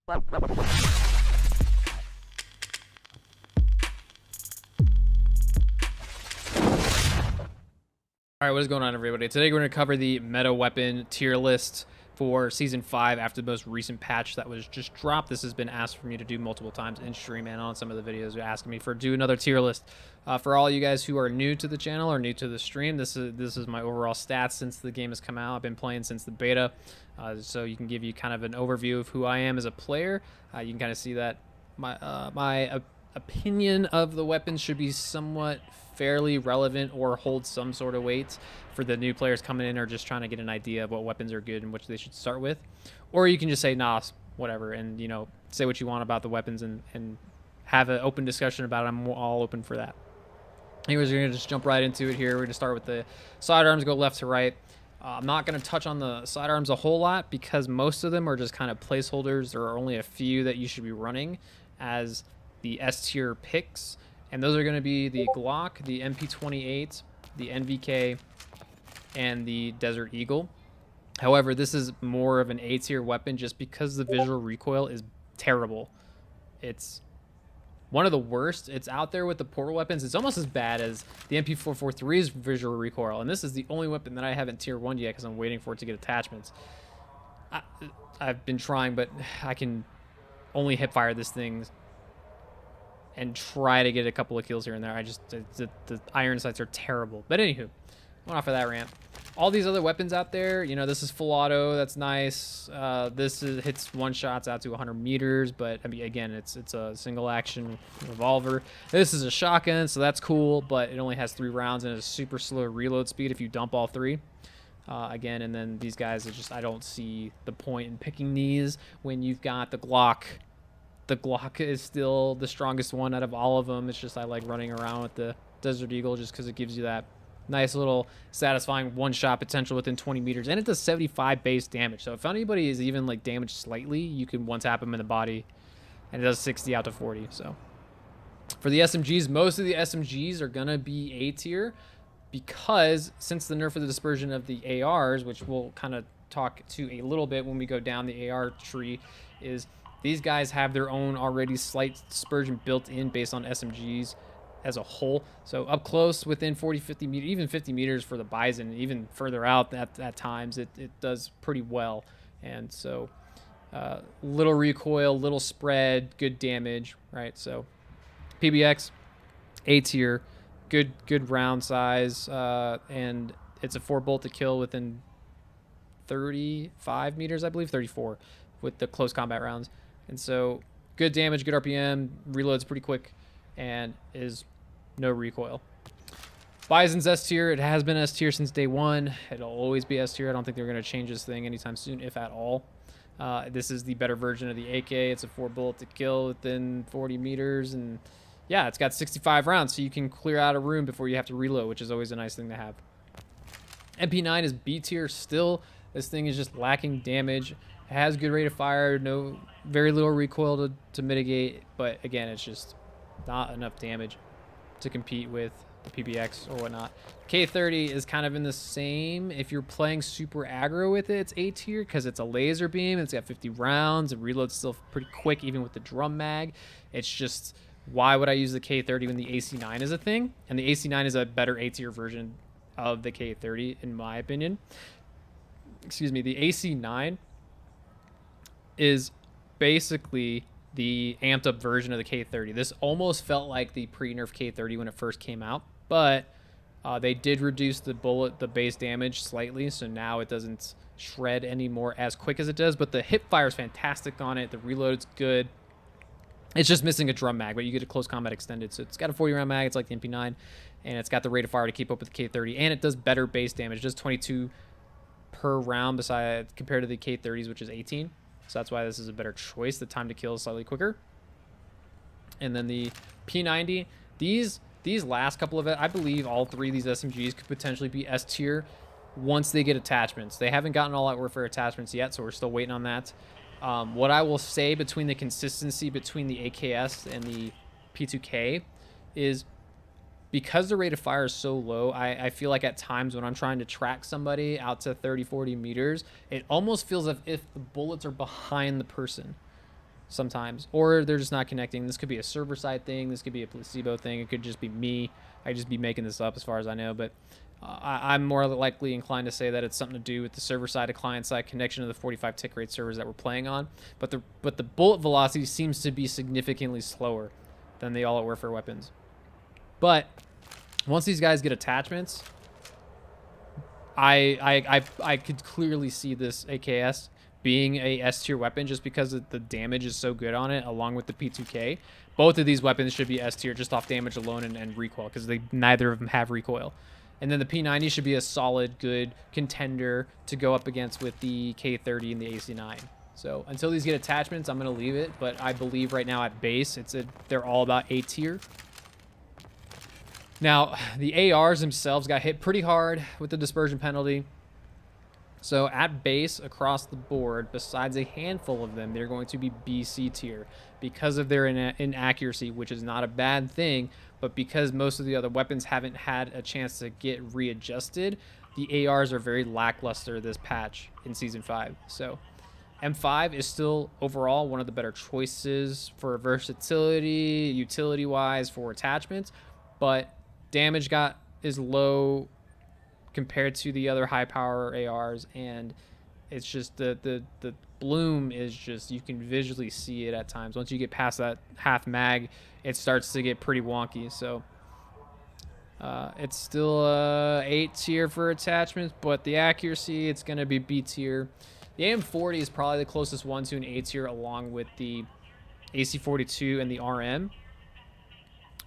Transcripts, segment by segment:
Alright, what is going on, everybody? Today we're going to cover the meta weapon tier list for Season 5 after the most recent patch that was just dropped. This has been asked for me to do multiple times in stream and on some of the videos. You're asking me for do another tier list. For all you guys who are new to the channel or new to the stream, this is my overall stats since the game has come out. I've been playing since the beta, so you can give you kind of an overview of who I am as a player. You can kind of see that my opinion of the weapons should be somewhat fairly relevant or hold some sort of weight for the new players coming in or just trying to get an idea of what weapons are good and which they should start with. Or you can just say, nah, whatever, and, you know, say what you want about the weapons and have an open discussion about it. I'm all open for that. Anyways, we're going to just jump right into it here. We're going to start with the sidearms, go left to right. I'm not going to touch on the sidearms a whole lot because most of them are just kind of placeholders. There are only a few that you should be running as the S tier picks, and those are going to be the Glock, the MP28, the NVK, and the Desert Eagle. However, this is more of an A tier weapon just because the visual recoil is terrible. It's one of the worst. It's out there with the portal weapons. It's almost as bad as the MP443's visual recoil, and this is the only weapon that I haven't tier 1 yet because I'm waiting for it to get attachments. I've been trying, but I can only hip fire this thing and try to get a couple of kills here and there. The iron sights are terrible. But anywho, went off of that rant. All these other weapons out there, you know, this is full auto. That's nice. This hits one shots out to 100 meters, but I mean, again, it's a single action revolver. This is a shotgun, so that's cool, but it only has 3 rounds and a super slow reload speed if you dump all 3. Again, and then these guys, I don't see the point in picking these when you've got the Glock. The Glock is still the strongest one out of all of them. It's just I like running around with the Desert Eagle just because it gives you that nice little satisfying one-shot potential within 20 meters. And it does 75 base damage. So if anybody is even like damaged slightly, you can one-tap them in the body. And it does 60 out to 40. So for the SMGs, most of the SMGs are going to be A tier because since the nerf of the dispersion of the ARs, which we'll kind of talk to a little bit when we go down the AR tree, is these guys have their own already slight dispersion built in based on SMGs as a whole. So up close, within 40, 50 meters, even 50 meters for the Bison, even further out at times, it does pretty well. And so little recoil, little spread, good damage, right? So PBX, A tier, good round size, and it's a 4-bolt to kill within 35 meters, I believe, 34 with the close combat rounds. And so good damage, good RPM, reloads pretty quick, and is no recoil. Bison's S tier. It has been S tier since day 1. It'll always be S tier. I don't think they're going to change this thing anytime soon, if at all. This is the better version of the AK. It's a 4-bullet to kill within 40 meters, and yeah, it's got 65 rounds, so you can clear out a room before you have to reload, which is always a nice thing to have. MP9 is B tier still. This thing is just lacking damage. It has good rate of fire, very little recoil to mitigate, but again, it's just not enough damage to compete with the PBX or whatnot. K30 is kind of in the same. If you're playing super aggro with it, it's A tier because it's a laser beam. It's got 50 rounds. It reloads still pretty quick, even with the drum mag. It's just, why would I use the K30 when the AC9 is a thing? And the AC9 is a better A tier version of the K30, in my opinion. Excuse me, the AC9 is basically the amped up version of the K30. This almost felt like the pre-nerf K30 when it first came out, but they did reduce the base damage slightly, so now it doesn't shred anymore as quick as it does, but the hip fire is fantastic on it. The reload's good. It's just missing a drum mag, but you get a close combat extended. So it's got a 40-round mag. It's like the MP9, and it's got the rate of fire to keep up with the K30, and it does better base damage. It does 22 per round compared to the K30s, which is 18. So that's why this is a better choice. The time to kill is slightly quicker. And then the P90, these last couple of it, I believe all 3 of these SMGs could potentially be S tier once they get attachments. They haven't gotten all out warfare attachments yet, so we're still waiting on that. What I will say between the consistency between the AKS and the P2K is because the rate of fire is so low, I feel like at times when I'm trying to track somebody out to 30, 40 meters, it almost feels as if the bullets are behind the person. sometimes, or they're just not connecting. This could be a server side thing. This could be a placebo thing. It could just be me. I just be making this up as far as I know, but I'm more likely inclined to say that it's something to do with the server side to client side connection to the 45 tick rate servers that we're playing on. But the bullet velocity seems to be significantly slower than the all-out warfare weapons. But once these guys get attachments, I could clearly see this AKS being a S tier weapon just because the damage is so good on it, along with the P2K. Both of these weapons should be S tier just off damage alone and recoil, because neither of them have recoil. And then the P90 should be a solid, good contender to go up against with the K30 and the AC9. So until these get attachments, I'm going to leave it. But I believe right now at base, they're all about A tier. Now, the ARs themselves got hit pretty hard with the dispersion penalty. So at base, across the board, besides a handful of them, they're going to be BC tier because of their inaccuracy, which is not a bad thing. But because most of the other weapons haven't had a chance to get readjusted, the ARs are very lackluster this patch in Season 5. So M5 is still overall one of the better choices for versatility, utility-wise, for attachments. But damage is low compared to the other high power ARs, and it's just the bloom is just, you can visually see it at times. Once you get past that half mag, it starts to get pretty wonky. So it's still A tier for attachments, but the accuracy, it's going to be B tier. The AM40 is probably the closest one to an A tier, along with the AC42 and the RM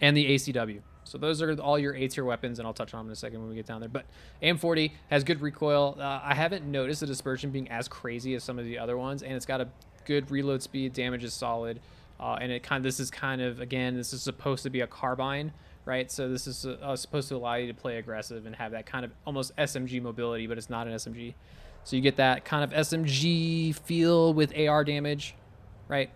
and the ACW. So those are all your A tier weapons, and I'll touch on them in a second when we get down there. But AM40 has good recoil. I haven't noticed the dispersion being as crazy as some of the other ones, and it's got a good reload speed. Damage is solid, and this is supposed to be a carbine, right? So this is supposed to allow you to play aggressive and have that kind of almost SMG mobility, but it's not an SMG. So you get that kind of SMG feel with AR damage, right?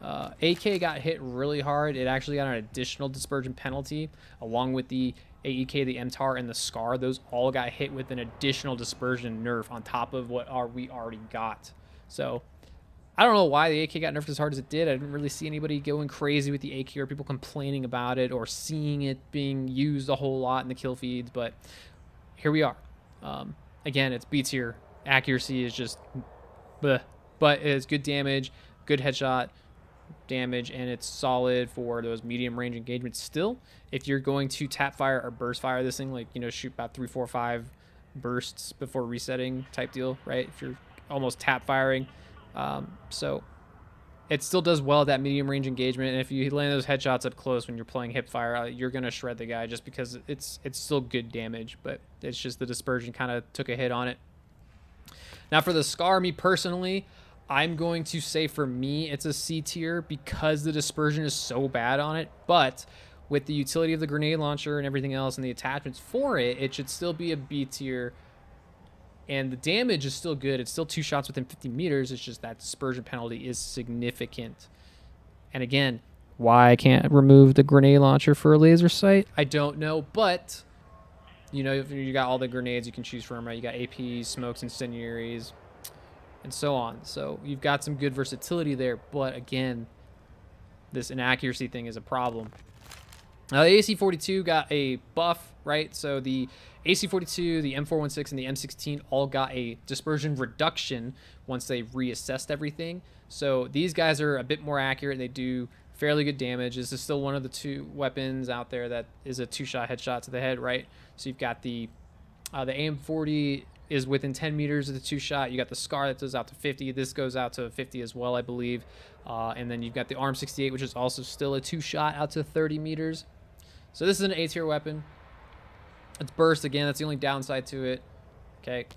AK got hit really hard. It actually got an additional dispersion penalty, along with the AEK, the MTAR, and the SCAR. Those all got hit with an additional dispersion nerf on top of what we already got. So I don't know why the AK got nerfed as hard as it did. I didn't really see anybody going crazy with the AK or people complaining about it or seeing it being used a whole lot in the kill feeds, but here we are. Again, it's B tier. Accuracy is just bleh, but it's good damage, good headshot damage, and it's solid for those medium range engagements. Still, if you're going to tap fire or burst fire this thing, like, shoot about 3, 4, 5 bursts before resetting type deal, right? If you're almost tap firing, so it still does well at that medium range engagement. And if you land those headshots up close when you're playing hip fire, you're gonna shred the guy just because it's still good damage, but it's just the dispersion kind of took a hit on it. Now for the SCAR, me personally, I'm going to say for me, it's a C tier because the dispersion is so bad on it. But with the utility of the grenade launcher and everything else and the attachments for it, it should still be a B tier. And the damage is still good. It's still 2 shots within 50 meters. It's just that dispersion penalty is significant. And again, why I can't remove the grenade launcher for a laser sight, I don't know. But, you got all the grenades you can choose from, right? You got APs, smokes, incendiaries, and so on. So you've got some good versatility there, but again, this inaccuracy thing is a problem. Now the AC42 got a buff, right? So the AC42, the M416, and the M16 all got a dispersion reduction once they reassessed everything. So these guys are a bit more accurate. They do fairly good damage. This is still one of the 2 weapons out there that is a 2-shot headshot to the head, right? So you've got the AM40 is within 10 meters of the 2-shot. You got the SCAR that goes out to 50. This goes out to 50 as well, I believe. And then you've got the ARM68, which is also still a 2-shot out to 30 meters. So this is an A tier weapon. It's burst again. That's the only downside to it. Okay.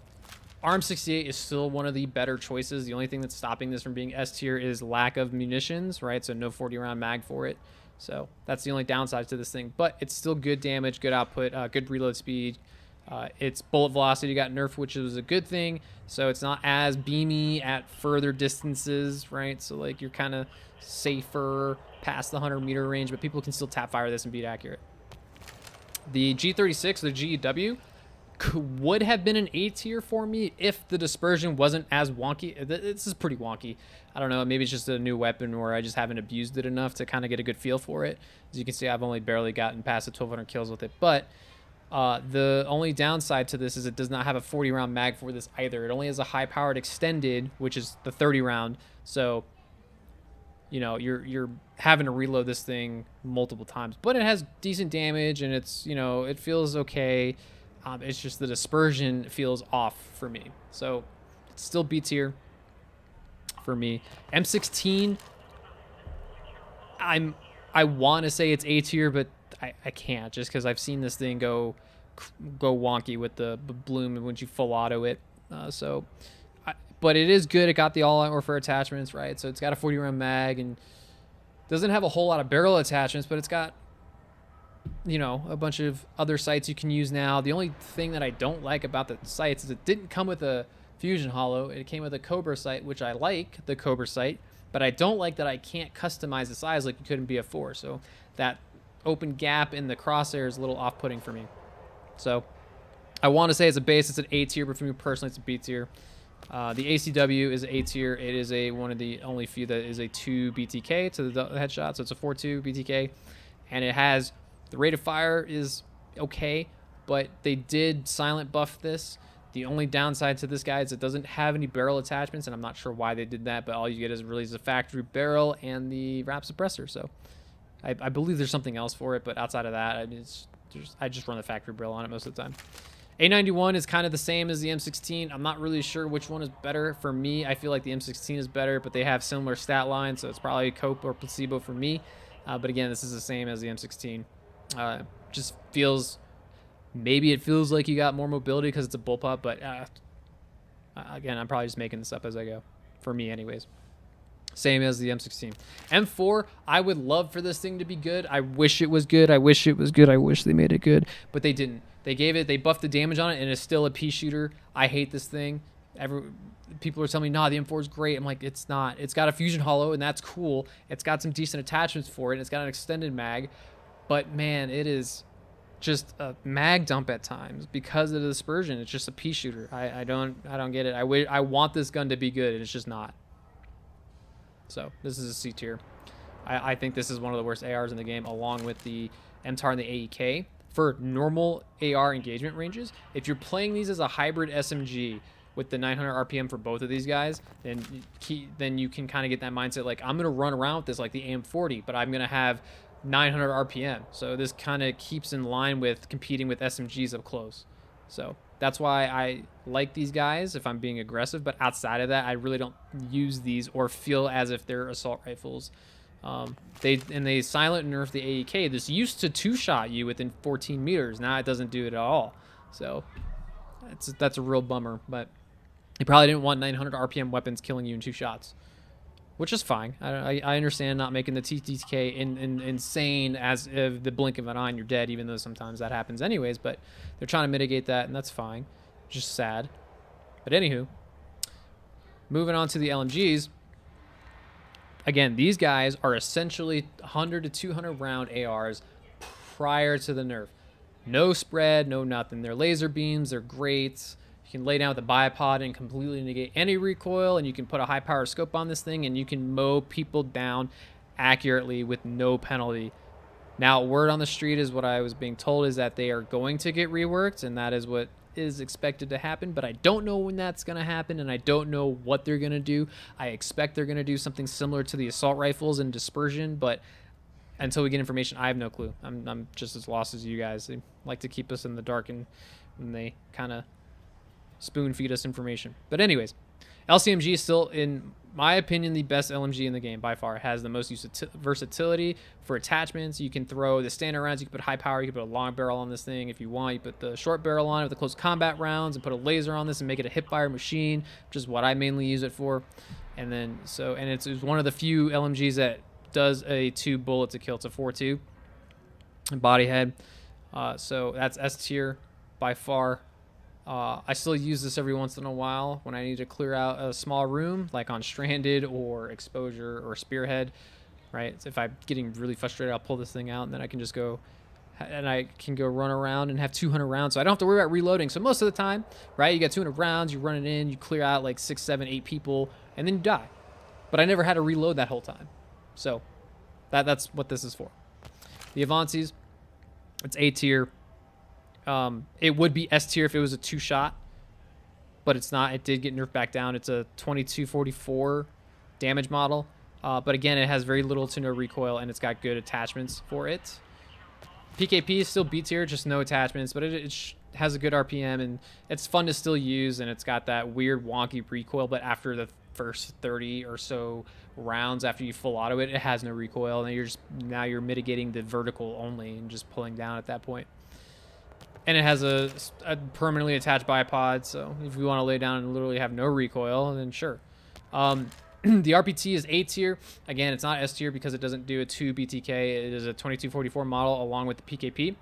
ARM68 is still one of the better choices. The only thing that's stopping this from being S tier is lack of munitions, right? So no 40-round mag for it. So that's the only downside to this thing. But it's still good damage, good output, good reload speed. Its bullet velocity got nerfed, which is a good thing. So it's not as beamy at further distances, right? So like you're kind of safer past the 100-meter range, but people can still tap fire this and be accurate. The G36, the GEW, would have been an A tier for me if the dispersion wasn't as wonky. This is pretty wonky. I don't know. Maybe it's just a new weapon, or I just haven't abused it enough to kind of get a good feel for it. As you can see, I've only barely gotten past the 1,200 kills with it. But the only downside to this is it does not have a 40 round mag for this either. It only has a high powered extended, which is the 30 round. So, you know, you're having to reload this thing multiple times, but it has decent damage and it's, you know, it feels okay. It's just the dispersion feels off for me. So it's still B tier for me. M16, I want to say it's A tier, but I can't, just because I've seen this thing go wonky with the bloom when you full auto it. But it is good. It got the all-out warfare attachments, right? So it's got a 40 round mag and doesn't have a whole lot of barrel attachments, but it's got, you know, a bunch of other sights you can use now. The only thing that I don't like about the sights is it didn't come with a fusion hollow. It came with a Cobra sight, which I like the Cobra sight, but I don't like that I can't customize the size like you could in BF4. So that open gap in the crosshair is a little off-putting for me. So I want to say it's a base. It's an A tier, but for me personally, it's a B tier. The ACW is A tier. It is one of the only few that is a 2 BTK to the headshot, so it's a 4.2 BTK, and it has the rate of fire is okay, but they did silent buff this. The only downside to this guy is it doesn't have any barrel attachments, and I'm not sure why they did that, but all you get is really a factory barrel and the wrap suppressor. So I believe there's something else for it, but outside of that, I mean, I just run the factory barrel on it most of the time. A91 is kind of the same as the M16. I'm not really sure which one is better. For me, I feel like the M16 is better, but they have similar stat lines, so it's probably cope or placebo for me. But again, this is the same as the M16. Just feels, maybe it feels like you got more mobility because it's a bullpup, but again, I'm probably just making this up as I go. For me, anyways. Same as the M16. M4, I would love for this thing to be good. I wish it was good. I wish it was good. I wish they made it good, but they didn't. They buffed the damage on it, and it's still a pea shooter. I hate this thing. People are telling me, nah, the M4 is great. I'm like, it's not. It's got a fusion hollow, and that's cool. It's got some decent attachments for it, and it's got an extended mag, but man, it is just a mag dump at times because of the dispersion. It's just a pea shooter. I don't get it. I want this gun to be good, and it's just not. So this is a C tier. I think this is one of the worst ARs in the game, along with the MTAR and the AEK. For normal AR engagement ranges, if you're playing these as a hybrid SMG with the 900 RPM for both of these guys, then you can kind of get that mindset like, I'm going to run around with this like the AM40, but I'm going to have 900 RPM. So this kind of keeps in line with competing with SMGs up close. So that's why I like these guys if I'm being aggressive, but outside of that, I really don't use these or feel as if they're assault rifles. They silent nerfed the AEK. This used to two-shot you within 14 meters. Now it doesn't do it at all. So that's a real bummer. But you probably didn't want 900 RPM weapons killing you in 2 shots, which is fine. I understand not making the TTK insane as if the blink of an eye and you're dead, even though sometimes that happens anyways. But they're trying to mitigate that, and that's fine. Just sad. But anywho, moving on to the LMGs. Again, these guys are essentially 100 to 200 round ARs prior to the nerf. No spread, no nothing. They're laser beams. They're great. You can lay down with a bipod and completely negate any recoil, and you can put a high power scope on this thing, and you can mow people down accurately with no penalty. Now, word on the street is what I was being told is that they are going to get reworked, and that is what is expected to happen, but I don't know when that's going to happen, and I don't know what they're going to do. I expect they're going to do something similar to the assault rifles and dispersion, but until we get information, I have no clue. I'm just as lost as you guys. They like to keep us in the dark, and they kind of spoon feed us information. But anyways, LCMG is still, in my opinion, the best LMG in the game by far. It has the most versatility for attachments. You can throw the standard rounds. You can put high power. You can put a long barrel on this thing if you want. You put the short barrel on it with the close combat rounds and put a laser on this and make it a hip fire machine, which is what I mainly use it for. And then it's one of the few LMGs that does a 2 bullet to kill. It's a 4.2 body head. So that's S tier by far. I still use this every once in a while when I need to clear out a small room, like on Stranded or Exposure or Spearhead, right? So if I'm getting really frustrated, I'll pull this thing out, and then I can just go and I can go run around and have 200 rounds, so I don't have to worry about reloading. So most of the time, right, you got 200 rounds, you run it in, you clear out like 6, 7, 8 people, and then you die. But I never had to reload that whole time. So that's what this is for. The Avances, it's A tier. It would be S tier if it was a 2-shot, but it's not. It did get nerfed back down. It's a 2244 damage model, but again, it has very little to no recoil, and it's got good attachments for it. PKP is still B tier, just no attachments, but it has a good RPM, and it's fun to still use, and it's got that weird wonky recoil, but after the first 30 or so rounds after you full auto it, it has no recoil, and now you're mitigating the vertical only and just pulling down at that point. And it has a permanently attached bipod, so if you want to lay down and literally have no recoil, then sure. The RPT is A tier. Again, it's not S tier because it doesn't do a 2 BTK. It is a 2244 model along with the PKP.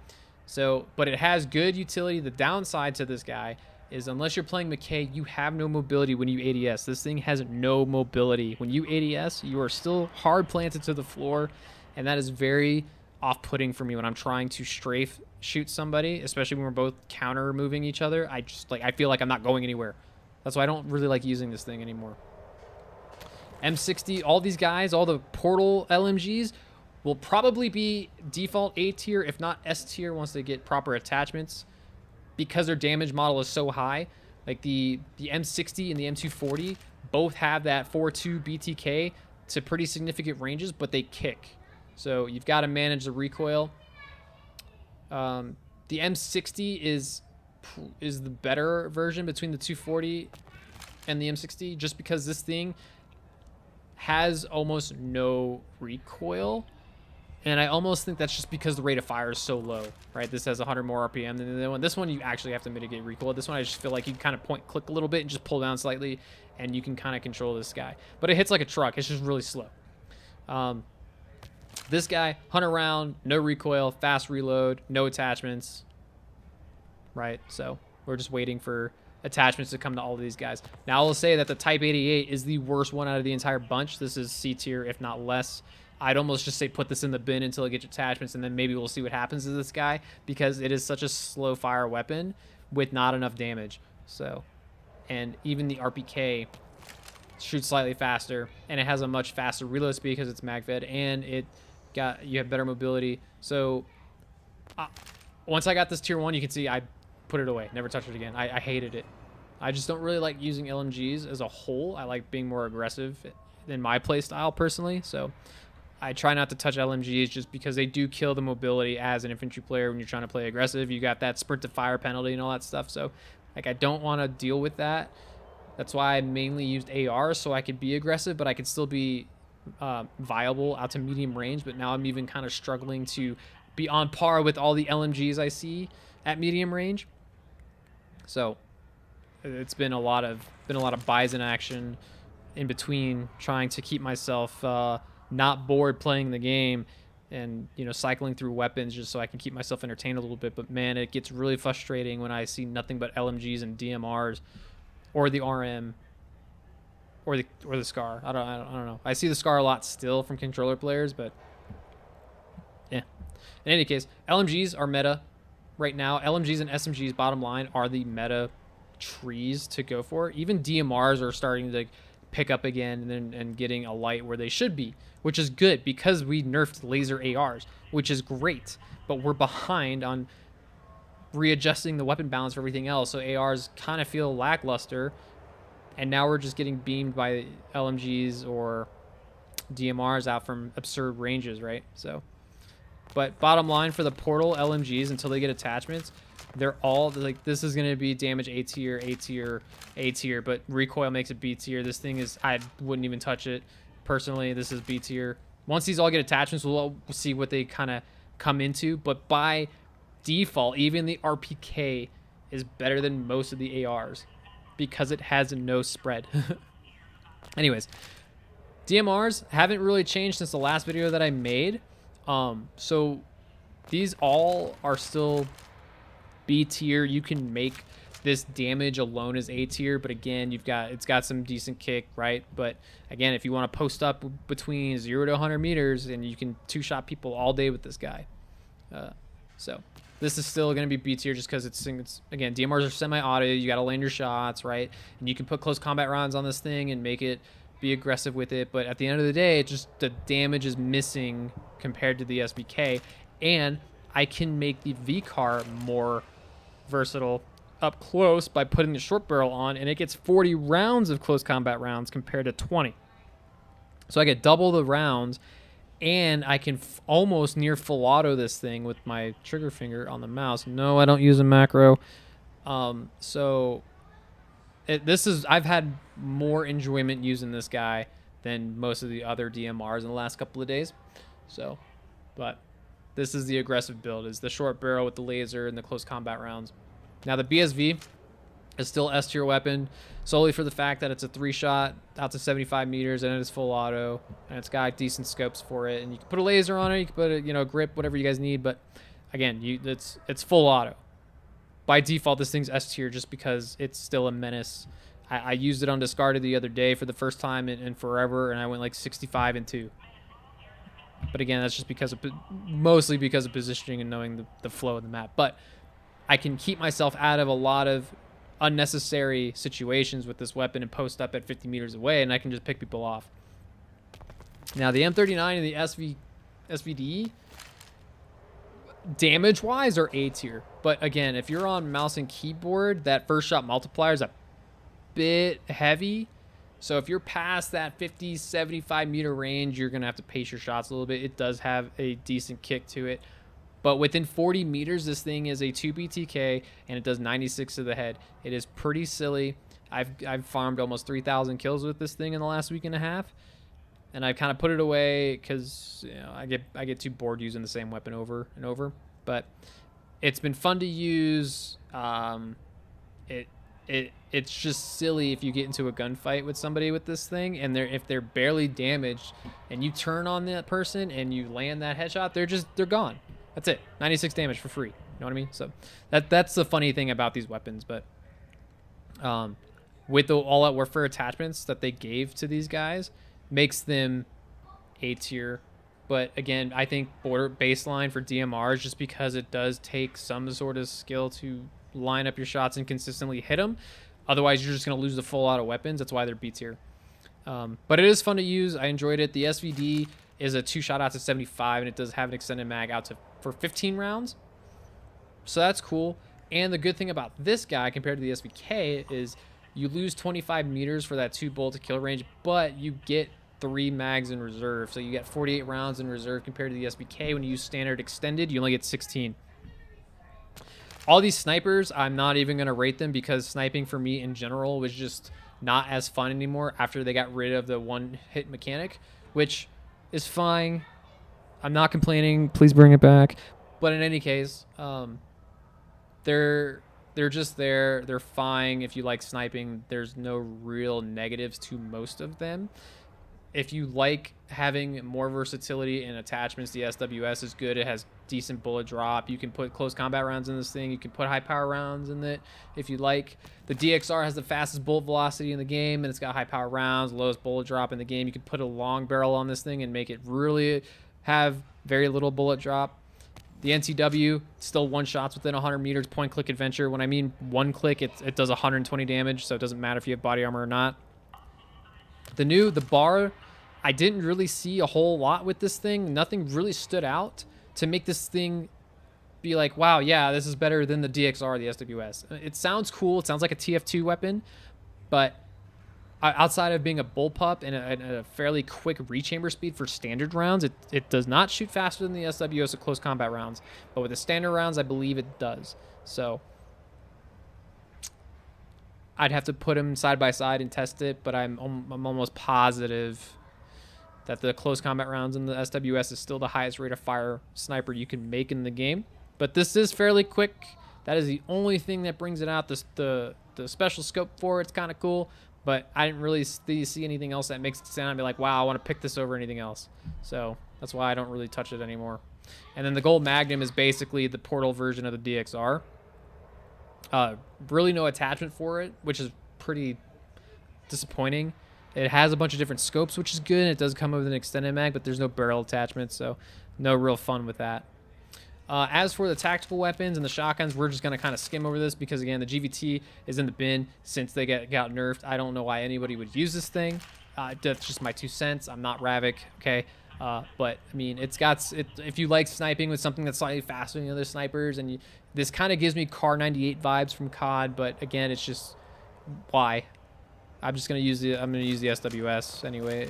So, but it has good utility. The downside to this guy is unless you're playing McKay, you have no mobility when you ADS. This thing has no mobility. When you ADS, you are still hard planted to the floor, and that is very off-putting for me when I'm trying to strafe shoot somebody, especially when we're both counter moving each other. I feel like I'm not going anywhere. That's why I don't really like using this thing anymore. M60, all these guys, all the portal LMGs will probably be default A tier, if not S tier, once they get proper attachments, because their damage model is so high. Like the M60 and the M240 both have that 4.2 BTK to pretty significant ranges, but they kick. So you've got to manage the recoil. The M60 is the better version between the 240 and the M60, just because this thing has almost no recoil, and I almost think that's just because the rate of fire is so low, right? This has 100 more RPM than the other one. This one you actually have to mitigate recoil. This one I just feel like you can kind of point click a little bit and just pull down slightly, and you can kind of control this guy. But it hits like a truck. It's just really slow. This guy, 100 round, no recoil, fast reload, no attachments, right? So we're just waiting for attachments to come to all of these guys. Now I'll say that the Type 88 is the worst one out of the entire bunch. This is C tier, if not less. I'd almost just say put this in the bin until it gets attachments, and then maybe we'll see what happens to this guy, because it is such a slow fire weapon with not enough damage. So, and even the RPK shoots slightly faster, and it has a much faster reload speed because it's mag-fed, and you have better mobility. So once I got this tier 1, you can see I put it away, never touched it again. I hated it. I just don't really like using LMGs as a whole. I like being more aggressive in my play style personally, so I try not to touch LMGs just because they do kill the mobility as an infantry player when you're trying to play aggressive. You got that sprint to fire penalty and all that stuff, so like I don't want to deal with that. That's why I mainly used AR, so I could be aggressive, but I could still be viable out to medium range. But now I'm even kind of struggling to be on par with all the LMGs I see at medium range. So it's been a lot of Bison action in between, trying to keep myself not bored playing the game, and cycling through weapons just so I can keep myself entertained a little bit. But man, it gets really frustrating when I see nothing but LMGs and DMRs, or the RM, or the SCAR. I don't know. I see the SCAR a lot still from controller players, but yeah. In any case, LMGs are meta right now. LMGs and SMGs, bottom line, are the meta trees to go for. Even DMRs are starting to pick up again and getting a light where they should be, which is good because we nerfed laser ARs, which is great. But we're behind on readjusting the weapon balance for everything else, so ARs kind of feel lackluster, and now we're just getting beamed by LMGs or DMRs out from absurd ranges, right? So, but bottom line for the portal LMGs, until they get attachments, they're all like, this is going to be damage A tier, A tier, A tier, but recoil makes it B tier. This thing is, I wouldn't even touch it personally. This is B tier. Once these all get attachments, we'll see what they kind of come into, but by default, even the RPK is better than most of the ARs because it has no spread. Anyways, DMRs haven't really changed since the last video that I made. So these all are still B tier. You can make this damage alone as A tier, but again, it's got some decent kick, right? But again, if you want to post up between 0 to 100 meters, and you can two-shot people all day with this guy. So this is still going to be B tier just because it's again, DMRs are semi-auto. You got to land your shots, right? And you can put close combat rounds on this thing and make it be aggressive with it. But at the end of the day, it just the damage is missing compared to the SBK. And I can make the V-Car more versatile up close by putting the short barrel on, and it gets 40 rounds of close combat rounds compared to 20. So I get double the rounds, and I can almost near full auto this thing with my trigger finger on the mouse. No, I don't use a macro. So I've had more enjoyment using this guy than most of the other DMRs in the last couple of days. So, but this is the aggressive build, is the short barrel with the laser and the close combat rounds. Now the BSV is still S tier weapon solely for the fact that it's a 3-shot out to 75 meters and it is full auto and it's got decent scopes for it, and you can put a laser on it, you can put a grip, whatever you guys need, but again, it's full auto. By default, this thing's S tier just because it's still a menace. I used it on discarded the other day for the first time in forever, and I went like 65 and 2. But again, that's just mostly because of positioning and knowing the flow of the map. But I can keep myself out of a lot of unnecessary situations with this weapon and post up at 50 meters away, and I can just pick people off. Now the M39 and the SVD, damage-wise, are A tier. But again, if you're on mouse and keyboard, that first shot multiplier is a bit heavy. So if you're past that 50, 75 meter range, you're going to have to pace your shots a little bit. It does have a decent kick to it. But within 40 meters, this thing is a 2 BTK, and it does 96 to the head. It is pretty silly. I've farmed almost 3,000 kills with this thing in the last week and a half, and I've kind of put it away because I get too bored using the same weapon over and over. But it's been fun to use. It's just silly if you get into a gunfight with somebody with this thing, and if they're barely damaged, and you turn on that person and you land that headshot, they're gone. That's it. 96 damage for free. You know what I mean? So that's the funny thing about these weapons. But with the all-out warfare attachments that they gave to these guys, makes them A tier. But again, I think border baseline for DMRs, just because it does take some sort of skill to line up your shots and consistently hit them. Otherwise, you're just going to lose the full auto weapons. That's why they're B tier. But it is fun to use. I enjoyed it. The SVD is a 2-shot out to 75, and it does have an extended mag out for 15 rounds. So that's cool. And the good thing about this guy compared to the SVK is you lose 25 meters for that 2-bullet to kill range, but you get 3 mags in reserve. So you get 48 rounds in reserve compared to the SVK. When you use standard extended, you only get 16. All these snipers, I'm not even going to rate them because sniping for me in general was just not as fun anymore after they got rid of the one-hit mechanic, which is fine. I'm not complaining. Please bring it back. But in any case, they're just there. They're fine if you like sniping. There's no real negatives to most of them. If you like having more versatility in attachments, the SWS is good. It has decent bullet drop. You can put close combat rounds in this thing. You can put high power rounds in it if you like. The DXR has the fastest bullet velocity in the game, and it's got high power rounds, lowest bullet drop in the game. You can put a long barrel on this thing and make it really have very little bullet drop. The NTW, still one shots within 100 meters, point click adventure. When I mean one click, it does 120 damage, so it doesn't matter if you have body armor or not. The bar, I didn't really see a whole lot with this thing. Nothing really stood out to make this thing be like, wow, yeah, this is better than the DXR, the SWS. It sounds cool. It sounds like a TF2 weapon, but outside of being a bullpup and a fairly quick rechamber speed for standard rounds, it does not shoot faster than the SWS at close combat rounds. But with the standard rounds, I believe it does. So I'd have to put them side by side and test it, but I'm almost positive that the close combat rounds in the SWS is still the highest rate of fire sniper you can make in the game. But this is fairly quick. That is the only thing that brings it out. The special scope for it's kind of cool, but I didn't really see anything else that makes it stand out and be like, wow, I want to pick this over anything else. So that's why I don't really touch it anymore. And then the gold Magnum is basically the portal version of the DXR. Really no attachment for it, which is pretty disappointing. It has a bunch of different scopes, which is good. It does come with an extended mag, but there's no barrel attachment, so no real fun with that. As for the tactical weapons and the shotguns, we're just going to kind of skim over this because, again, the GVT is in the bin since they got nerfed. I don't know why anybody would use this thing. That's just my 2 cents. I'm not Ravik, okay? But, I mean, if you like sniping with something that's slightly faster than the other snipers, and this kind of gives me Car 98 vibes from COD, but, again, it's just, why? I'm going to use the SWS anyway,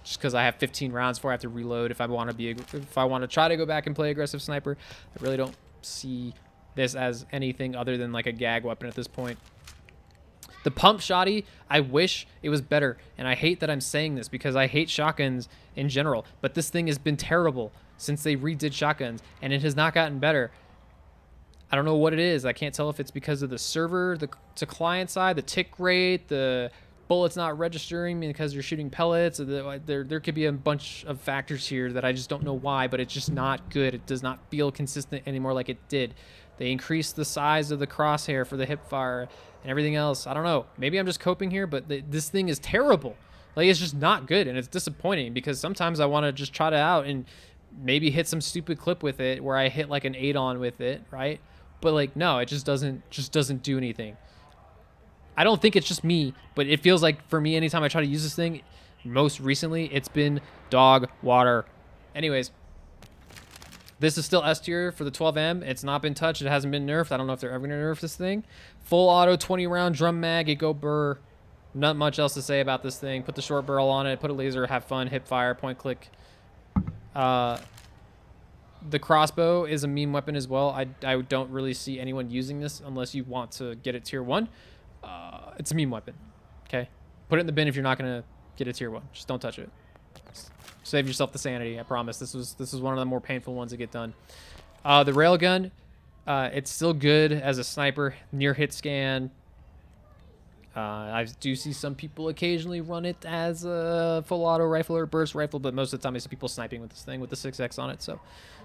just because I have 15 rounds before I have to reload. If I want to try to go back and play aggressive sniper, I really don't see this as anything other than like a gag weapon at this point. The pump shotty, I wish it was better, and I hate that I'm saying this because I hate shotguns in general, but this thing has been terrible since they redid shotguns, and it has not gotten better. I don't know what it is. I can't tell if it's because of the server, to client side, the tick rate, the bullets not registering because you're shooting pellets. There could be a bunch of factors here that I just don't know why, but it's just not good. It does not feel consistent anymore like it did. They increased the size of the crosshair for the hip fire and everything else. I don't know. Maybe I'm just coping here, but this thing is terrible. Like, it's just not good, and it's disappointing because sometimes I want to just try it out and maybe hit some stupid clip with it where I hit like an 8-on with it, right? But like, no, it just doesn't do anything. I don't think it's just me, but it feels like for me, anytime I try to use this thing, most recently, it's been dog water. Anyways, this is still S tier for the 12M. It's not been touched. It hasn't been nerfed. I don't know if they're ever going to nerf this thing. Full auto 20-round drum mag. It go burr. Not much else to say about this thing. Put the short barrel on it. Put a laser. Have fun. Hip fire. Point click. The crossbow is a meme weapon as well. I don't really see anyone using this unless you want to get it tier 1. It's a meme weapon. Okay? Put it in the bin if you're not going to get it tier 1. Just don't touch it. Save yourself the sanity. I promise. This was one of the more painful ones to get done. The railgun, it's still good as a sniper. Near hit scan. I do see some people occasionally run it as a full auto rifle or burst rifle, but most of the time I see people sniping with this thing with the 6X on it. So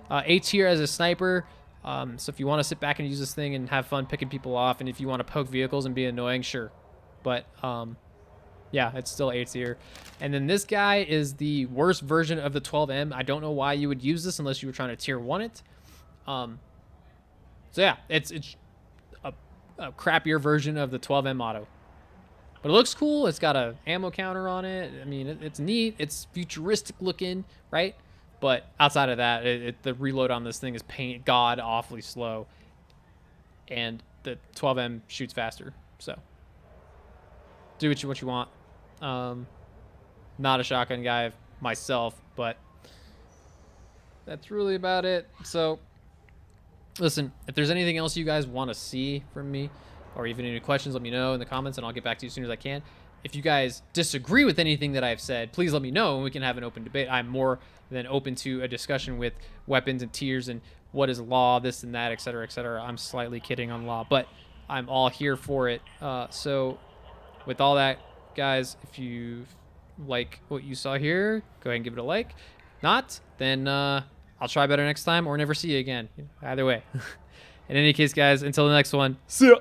A tier as a sniper. So if you want to sit back and use this thing and have fun picking people off, and if you want to poke vehicles and be annoying, sure. But yeah, it's still A tier. And then this guy is the worst version of the 12M. I don't know why you would use this unless you were trying to tier 1 it. So yeah, it's a crappier version of the 12M auto. But it looks cool. It's got a ammo counter on it. I mean, it's neat. It's futuristic looking, right? But outside of that, the reload on this thing is god awfully slow. And the 12M shoots faster. So do what you want. Not a shotgun guy myself, but that's really about it. So listen, if there's anything else you guys want to see from me, or even any questions, let me know in the comments, and I'll get back to you as soon as I can. If you guys disagree with anything that I've said, please let me know, and we can have an open debate. I'm more than open to a discussion with weapons and tiers and what is law, this and that, etc., etc. I'm slightly kidding on law, but I'm all here for it. So with all that, guys, if you like what you saw here, go ahead and give it a like. Not, then I'll try better next time or never see you again. Either way. In any case, guys, until the next one, see ya.